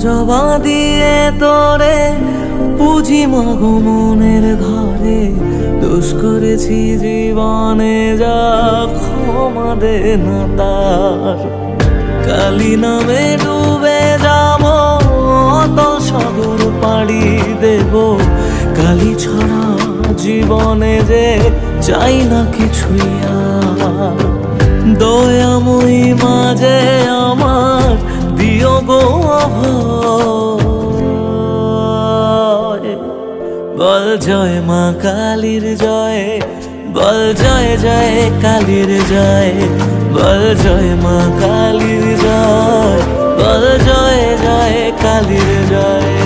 জবা দিয়ে তোরে পুজি মাগো মনের ঘরে, দোষ করেছি জীবনে যা ক্ষমা দে না তার। কালী নামে ডুবে যাব অতল সাগর পাড়ি দেব, কালী ছাড়া জীবনে যে চাই না কিছুই আর। দয়াময়ী মাঝে আমার দিও গো অভয়, বল জয় মা কালীর জয়, বল জয় জয় কালীর জয়, বল জয় মা কালীর জয়, বল জয় জয় কালীর জয়।